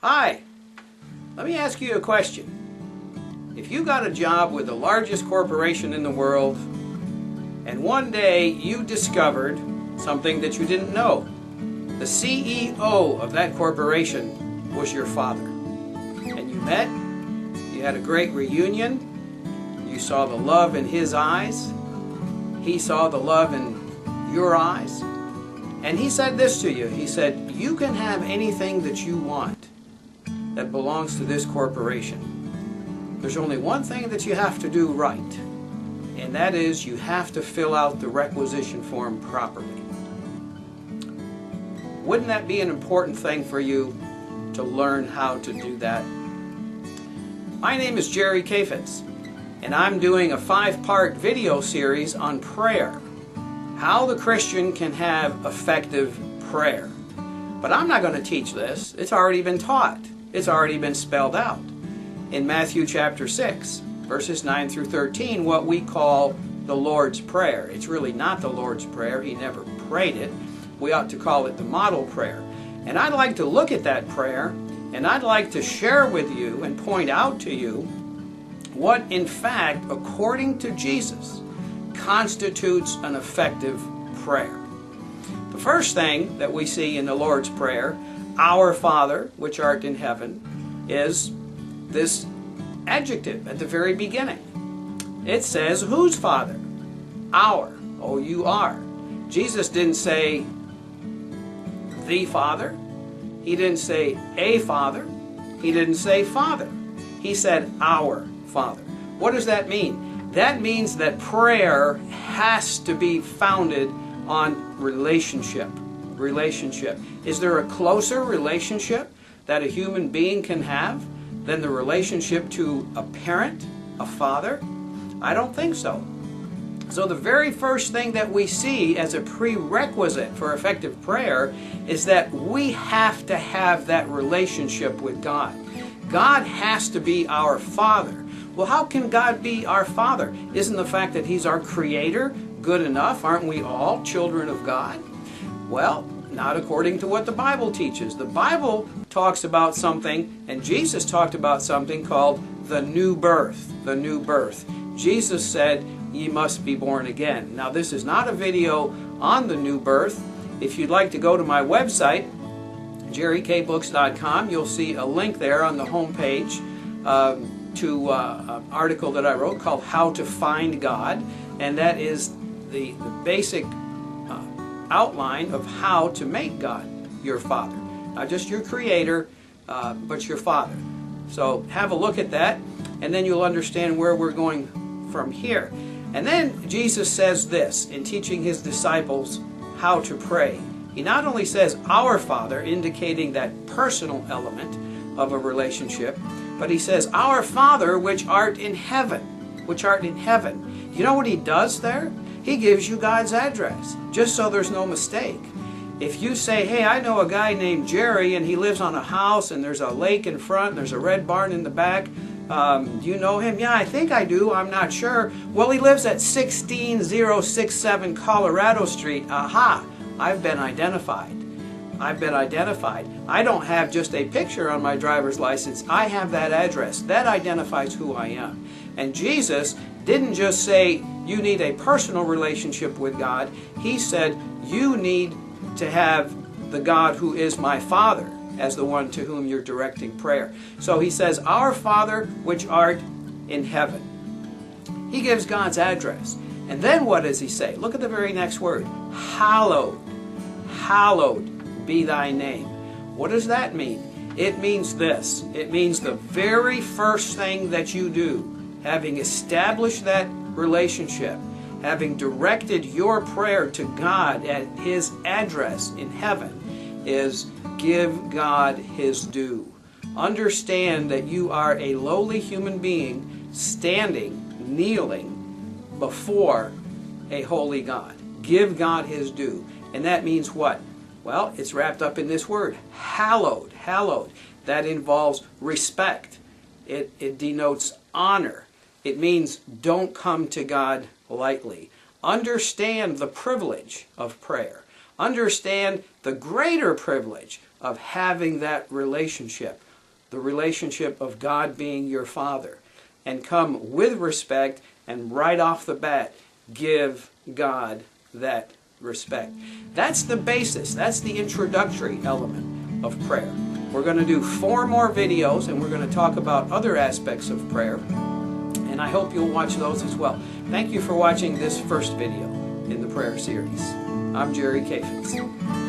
Hi, let me ask you a question. If you got a job with the largest corporation in the world, and one day you discovered something that you didn't know, the CEO of that corporation was your father, and you met, you had a great reunion, you saw the love in his eyes, he saw the love in your eyes, and he said this to you. He said, you can have anything that you want that belongs to this corporation. There's only one thing that you have to do right, and that is you have to fill out the requisition form properly. Wouldn't that be an important thing for you to learn how to do that? My name is Jerry Kafitz, and I'm doing a 5-part video series on prayer. How the Christian can have effective prayer. But I'm not going to teach this. It's already been taught. It's already been spelled out. In Matthew chapter 6, verses 9 through 13, what we call the Lord's Prayer. It's really not the Lord's Prayer. He never prayed it. We ought to call it the model prayer. And I'd like to look at that prayer, and I'd like to share with you and point out to you what, in fact, according to Jesus, constitutes an effective prayer. The first thing that we see in the Lord's Prayer, Our Father, which art in heaven, is this adjective at the very beginning. It says, whose Father? Our. O-U-R. Jesus didn't say the Father. He didn't say a Father. He didn't say Father. He said our Father. What does that mean? That means that prayer has to be founded on relationship. Relationship. Is there a closer relationship that a human being can have than the relationship to a parent, a father? I don't think so. So the very first thing that we see as a prerequisite for effective prayer is that we have to have that relationship with God. God has to be our Father. Well, how can God be our Father? Isn't the fact that He's our Creator good enough? Aren't we all children of God? Well, not according to what the Bible teaches. The Bible talks about something, and Jesus talked about something called the new birth. The new birth. Jesus said, ye must be born again. Now, this is not a video on the new birth. If you'd like to go to my website, jerrykbooks.com, you'll see a link there on the home page to an article that I wrote called How to Find God, and that is the basic outline of how to make God your Father. Not just your Creator, but your Father. So have a look at that, and then you'll understand where we're going from here. And then Jesus says this in teaching His disciples how to pray. He not only says our Father, indicating that personal element of a relationship, but He says, our Father which art in heaven, which art in heaven. You know what He does there? He gives you God's address, just so there's no mistake. If you say, hey, I know a guy named Jerry, and he lives on a house, and there's a lake in front, and there's a red barn in the back, do you know him? Yeah, I think I do. I'm not sure. Well, he lives at 16067 Colorado Street. Aha! I've been identified. I've been identified. I don't have just a picture on my driver's license. I have that address. That identifies who I am. And Jesus didn't just say you need a personal relationship with God. He said you need to have the God who is my Father as the one to whom you're directing prayer. So He says, our Father which art in heaven. He gives God's address. And then what does He say? Look at the very next word. Hallowed. Hallowed be thy name. What does that mean? It means this. It means the very first thing that you do, having established that relationship, having directed your prayer to God at His address in heaven, is give God His due. Understand that you are a lowly human being standing, kneeling before a holy God. Give God His due. And that means what? Well, it's wrapped up in this word, hallowed. Hallowed. That involves respect. It denotes honor. It means don't come to God lightly. Understand the privilege of prayer. Understand the greater privilege of having that relationship the relationship of God being your Father, and come with respect, and right off the bat give God that respect. That's the basis. That's the introductory element of prayer. We're going to do 4 more videos, and we're going to talk about other aspects of prayer, and I hope you'll watch those as well. Thank you for watching this first video in the prayer series. I'm Jerry Kafitz.